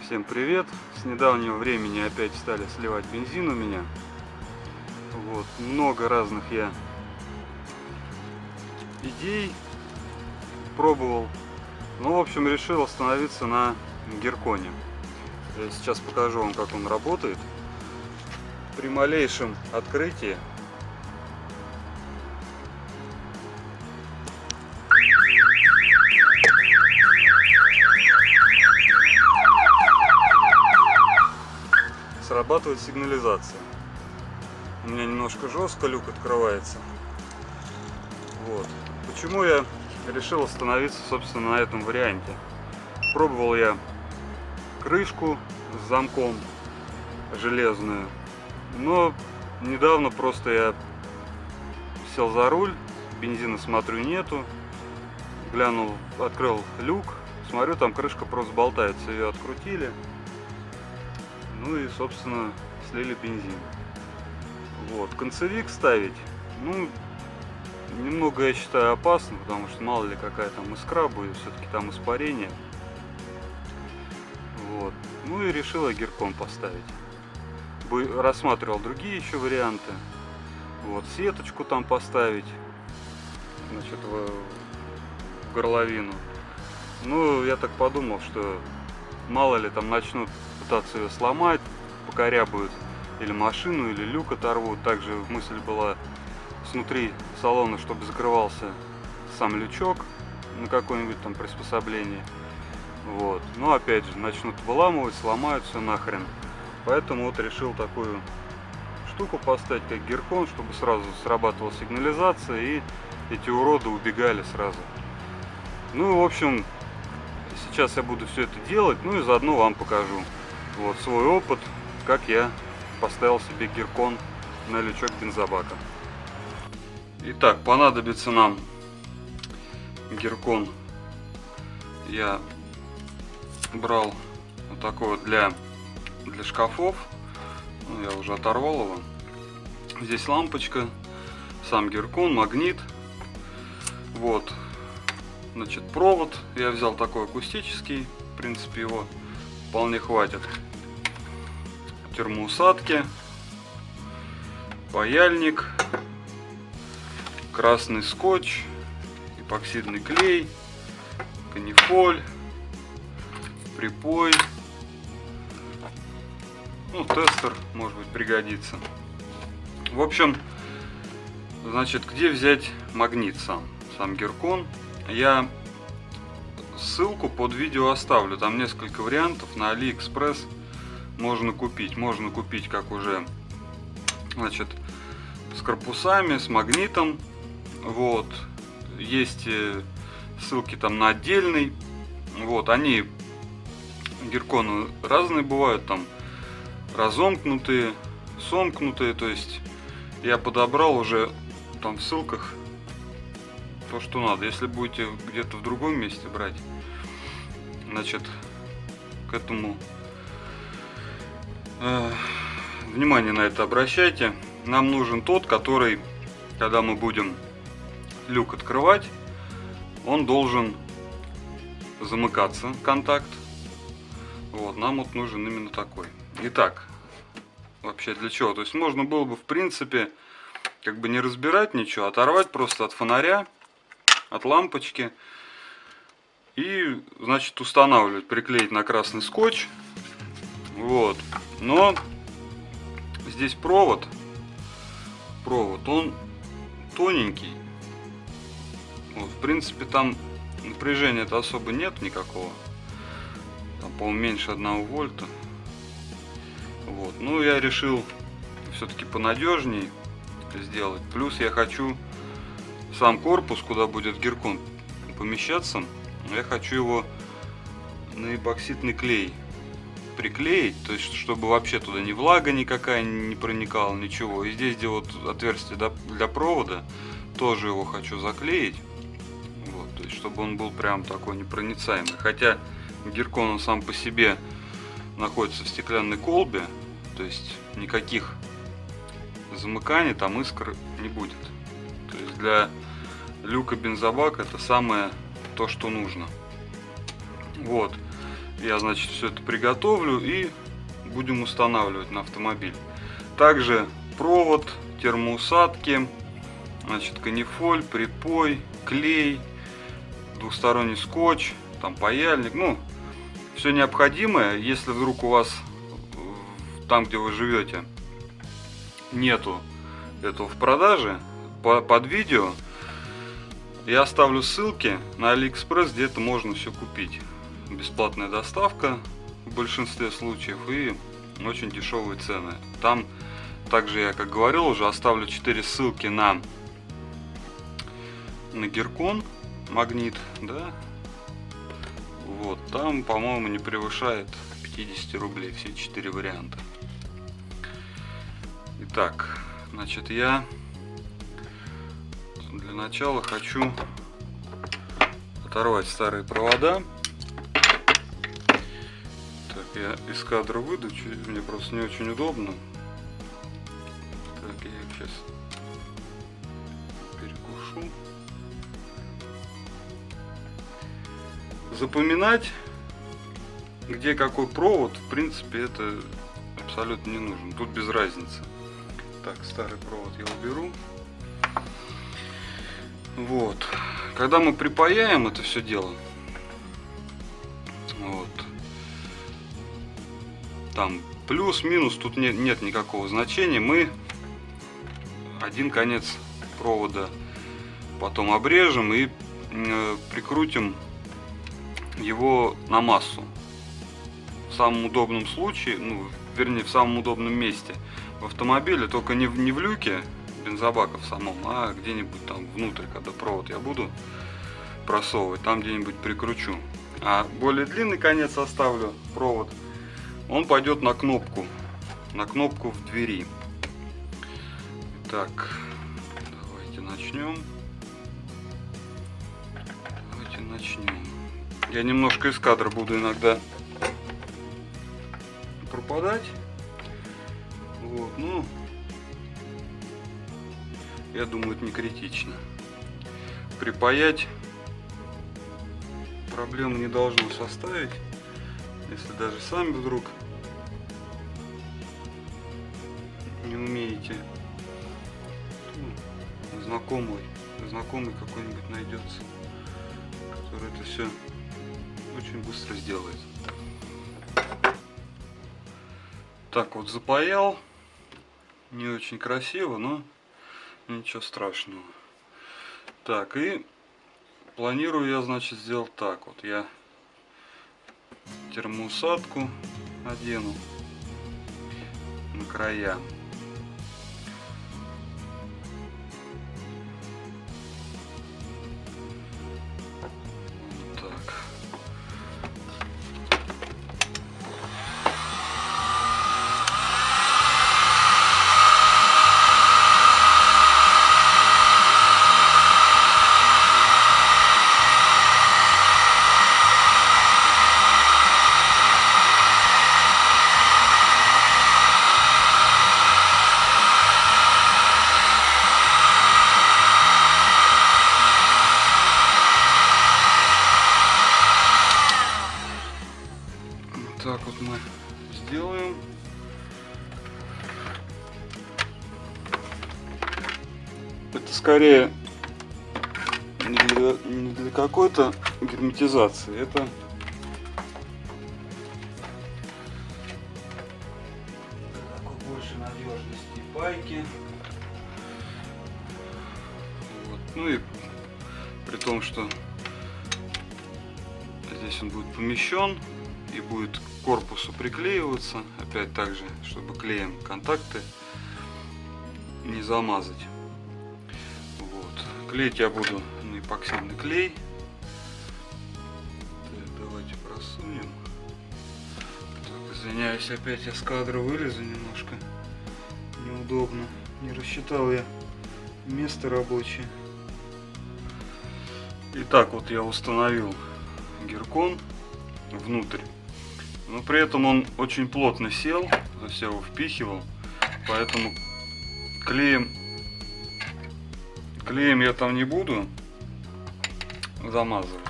Всем привет! С недавнего времени опять стали сливать бензин у меня. Вот, много разных я идей пробовал. Ну, в общем, решил остановиться на Герконе. Я сейчас покажу вам, как он работает. При малейшем открытии срабатывает сигнализация. У меня немножко жестко люк открывается. Вот. Почему я решил остановиться, собственно, на этом варианте? Пробовал я крышку с замком железную, но недавно просто я сел за руль, бензина, смотрю, нету, глянул, открыл люк, смотрю, там крышка просто болтается, ее открутили. Ну и, собственно, слили бензин. Вот. Концевик ставить, ну, немного, я считаю, опасно, потому что мало ли какая там искра будет, все-таки там испарение. Вот. Ну и решил я Геркон поставить. Рассматривал другие еще варианты. Вот, сеточку там поставить, значит, в горловину. Ну, я так подумал, что мало ли там начнут пытаться ее сломать, покорябают или машину, или люк оторвут. Также мысль была снутри салона, чтобы закрывался сам лючок на какое-нибудь там приспособление. Вот. Но опять же, начнут выламывать, сломают все нахрен. Поэтому вот решил такую штуку поставить, как Геркон, чтобы сразу срабатывала сигнализация и эти уроды убегали сразу. Ну, в общем, сейчас я буду все это делать, ну и заодно вам покажу вот свой опыт, как я поставил себе Геркон на лючок бензобака. Итак, понадобится нам Геркон. Я брал вот такой вот для шкафов. Ну, я уже оторвал его. Здесь лампочка, сам Геркон, магнит. Вот, значит, провод я взял такой акустический, в принципе его вполне хватит. Термоусадки, паяльник, красный скотч, эпоксидный клей, канифоль, припой, ну, тестер, может быть, пригодится. В общем, значит, где взять магнит сам Геркон? Я ссылку под видео оставлю, там несколько вариантов на AliExpress можно купить как уже, значит, с корпусами, с магнитом. Вот, есть ссылки там на отдельный. Вот, они Герконы разные бывают, там разомкнутые, сомкнутые, то есть я подобрал уже там в ссылках то, что надо. Если будете где-то в другом месте брать, значит, к этому внимание на это обращайте. Нам нужен тот, который, когда мы будем люк открывать, он должен замыкаться, контакт. Вот, нам вот нужен именно такой. Итак, вообще для чего? То есть можно было бы, в принципе, как бы не разбирать ничего, оторвать просто от фонаря, от лампочки и, значит, устанавливать, приклеить на красный скотч. Вот. Но здесь провод, он тоненький. Вот, в принципе, там напряжения-то особо нет никакого. Там, по-моему, меньше 1 вольта. Вот. Ну, я решил все-таки понадежней сделать. Плюс я хочу сам корпус, куда будет Геркон помещаться, я хочу его на эпоксидный клей приклеить, то есть чтобы вообще туда ни влага никакая не проникала, ничего. И здесь, где вот отверстие для провода, тоже его хочу заклеить. Вот, то есть чтобы он был прям такой непроницаемый. Хотя Геркон, он сам по себе находится в стеклянной колбе, то есть никаких замыканий, там искр не будет. То есть для люк и бензобак — это самое то, что нужно. Вот, я, значит, все это приготовлю и будем устанавливать на автомобиль. Также провод, термоусадки, значит, канифоль, припой, клей, двухсторонний скотч, там паяльник, ну, все необходимое. Если вдруг у вас там, где вы живете, нету этого в продаже, под видео я оставлю ссылки на AliExpress, где это можно все купить. Бесплатная доставка в большинстве случаев и очень дешевые цены. Там также, я как говорил, уже оставлю 4 ссылки на Гиркон магнит, да. Вот, там, по-моему, не превышает 50 рублей все 4 варианта. Итак, значит, я для начала хочу оторвать старые провода. Так, я из кадра выйду, мне просто не очень удобно. Так, я их сейчас перекушу. Запоминать, где какой провод, в принципе, это абсолютно не нужно. Тут без разницы. Так, старый провод я уберу. Вот. Когда мы припаяем это все дело, вот, там плюс-минус, тут нет никакого значения. Мы один конец провода потом обрежем и прикрутим его на массу. В самом удобном случае, ну, вернее, в самом удобном месте в автомобиле, только не в люке бензобака в самом, а где-нибудь там внутрь, когда провод я буду просовывать, там где-нибудь прикручу. А более длинный конец оставлю, провод, он пойдет на кнопку в двери. Так, давайте начнем. Я немножко из кадра буду иногда пропадать. Вот, ну, я думаю, это не критично. Припаять проблемы не должно составить, если даже сами вдруг не умеете. Ну, знакомый какой-нибудь найдется, который это все очень быстро сделает. Так вот, запаял. Не очень красиво, но ничего страшного. Так, и планирую я, значит, сделать так. Вот я термоусадку одену на края. Так вот мы сделаем. Это скорее не для какой-то герметизации, это такой больше надежности пайки. Вот. Ну и при том, что здесь он будет помещен и будет к корпусу приклеиваться, опять так же, чтобы клеем контакты не замазать. Вот. Клеить я буду на эпоксидный клей. Так, давайте просунем. Так, извиняюсь, опять я с кадра вылезу немножко. Неудобно. Не рассчитал я место рабочее. Итак, вот я установил гиркон внутрь. Но при этом он очень плотно сел, за все его впихивал, поэтому клеем я там не буду замазывать.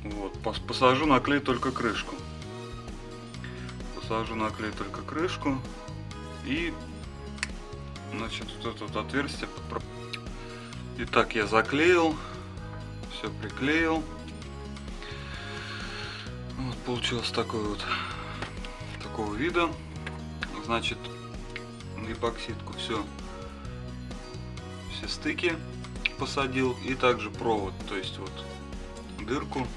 Вот, посажу на клей только крышку. Посажу на клей только крышку и, значит, вот это вот отверстие. Итак, я заклеил, все приклеил. Вот получилось такого вида. Значит, на эпоксидку все стыки посадил, и также провод, то есть вот дырку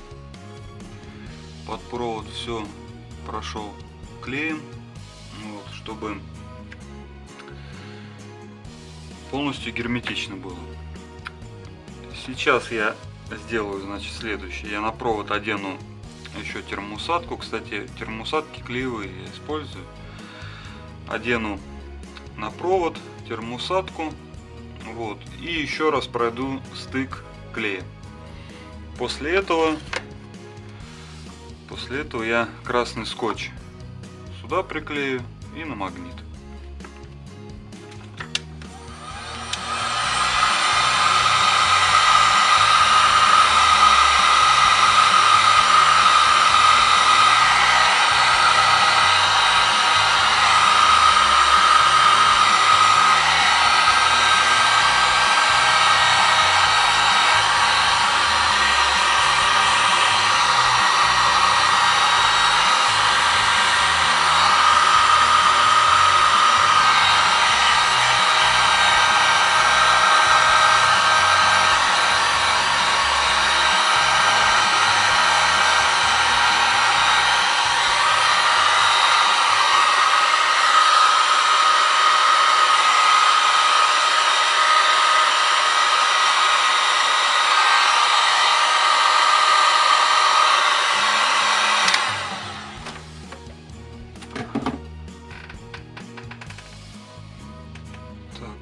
под провод все прошел клеем, вот, чтобы полностью герметично было. Сейчас я сделаю, значит, следующее. Я на провод одену еще термоусадку. Кстати, термоусадки клеевые я использую. Одену на провод термоусадку, вот, и еще раз пройду стык клеем. После этого я красный скотч сюда приклею и на магнит.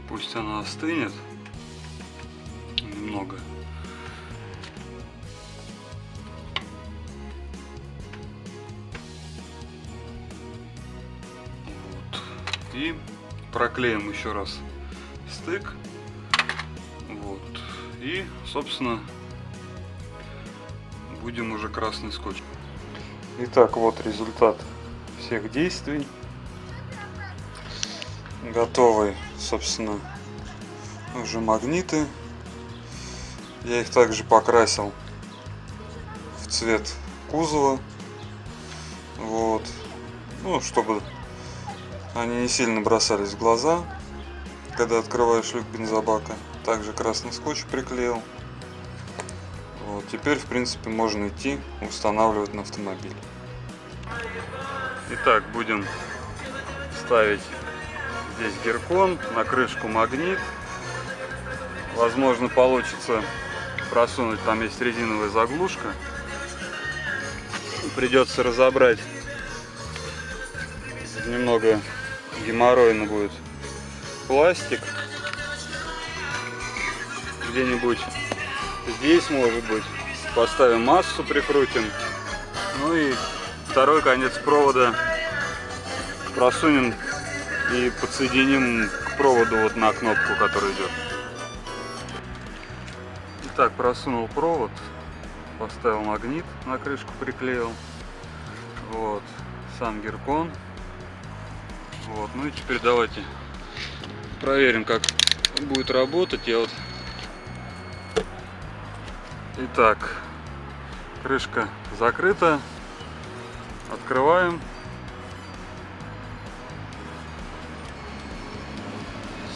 Пусть она остынет немного. Вот. И проклеим еще раз стык. Вот. И, собственно, будем уже красный скотч. Итак, вот результат всех действий. Готовы, собственно, уже магниты. Я их также покрасил в цвет кузова, вот, ну, чтобы они не сильно бросались в глаза, когда открываешь люк бензобака. Также красный скотч приклеил. Вот, теперь, в принципе, можно идти устанавливать на автомобиль. Итак, будем ставить здесь гиркон, на крышку магнит. Возможно, получится просунуть, там есть резиновая заглушка. Придется разобрать. Немного геморройно будет пластик. Где-нибудь здесь, может быть, поставим массу, прикрутим. Ну и второй конец провода просунем и подсоединим к проводу вот на кнопку, которая идет. Итак, просунул провод, поставил магнит, на крышку приклеил. Вот, сам гиркон. Вот, ну и теперь давайте проверим, как будет работать. Итак, крышка закрыта. Открываем.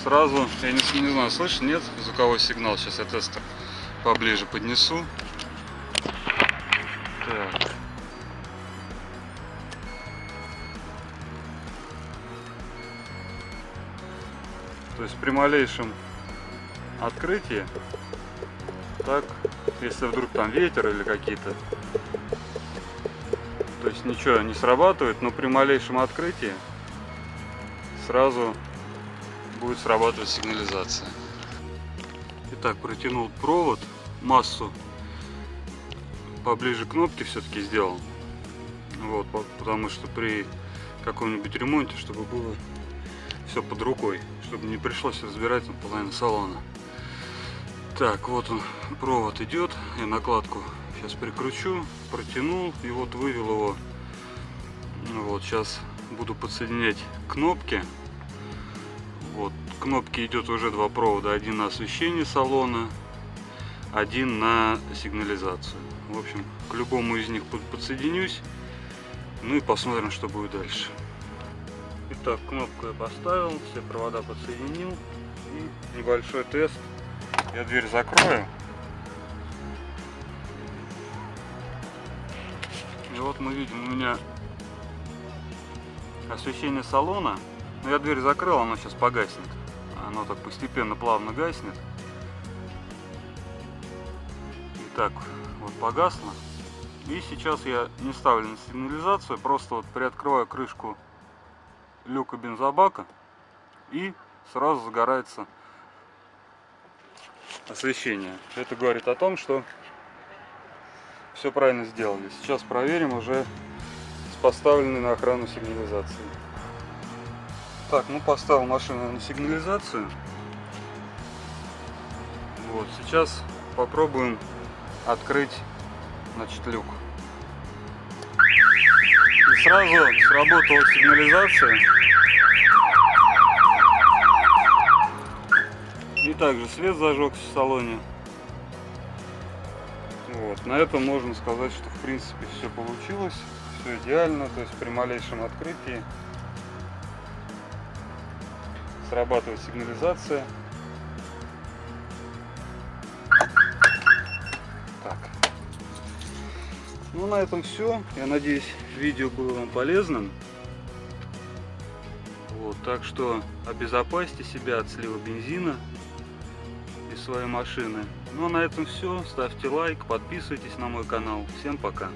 Сразу, я не знаю, слышно, нет звуковой сигнал. Сейчас я тестер поближе поднесу. Так. То есть при малейшем открытии, так, если вдруг там ветер или какие-то, то есть ничего не срабатывает, но при малейшем открытии сразу будет срабатывать сигнализация. Итак, протянул провод, массу поближе к кнопке все-таки сделал. Вот, потому что при каком-нибудь ремонте, чтобы было все под рукой, чтобы не пришлось разбирать половину салона. Так, вот он, провод идет. я накладку сейчас прикручу, протянул и вот вывел его. Вот сейчас буду подсоединять кнопки. Вот кнопки идет уже два провода, один на освещение салона, один на сигнализацию. В общем, к любому из них подсоединюсь, ну и посмотрим, что будет дальше. Итак, кнопку я поставил, все провода подсоединил. И небольшой тест. Я дверь закрою. И вот мы видим, у меня освещение салона. Но я дверь закрыл, оно сейчас погаснет. Оно так постепенно, плавно гаснет. Итак, вот погасло. И сейчас я не ставлю на сигнализацию, просто вот приоткрываю крышку люка бензобака и сразу загорается освещение. Это говорит о том, что все правильно сделали. Сейчас проверим уже с поставленной на охрану сигнализации. Так, ну поставил машину на сигнализацию. Вот, сейчас попробуем открыть, значит, люк. И сразу сработала сигнализация. И также свет зажегся в салоне. Вот, на этом можно сказать, что в принципе все получилось, все идеально, то есть при малейшем открытии срабатывает сигнализация. Так. Ну на этом все. Я надеюсь, видео было вам полезным. Вот, так что обезопасьте себя от слива бензина из своей машины. Ну а на этом все. Ставьте лайк, подписывайтесь на мой канал. Всем пока.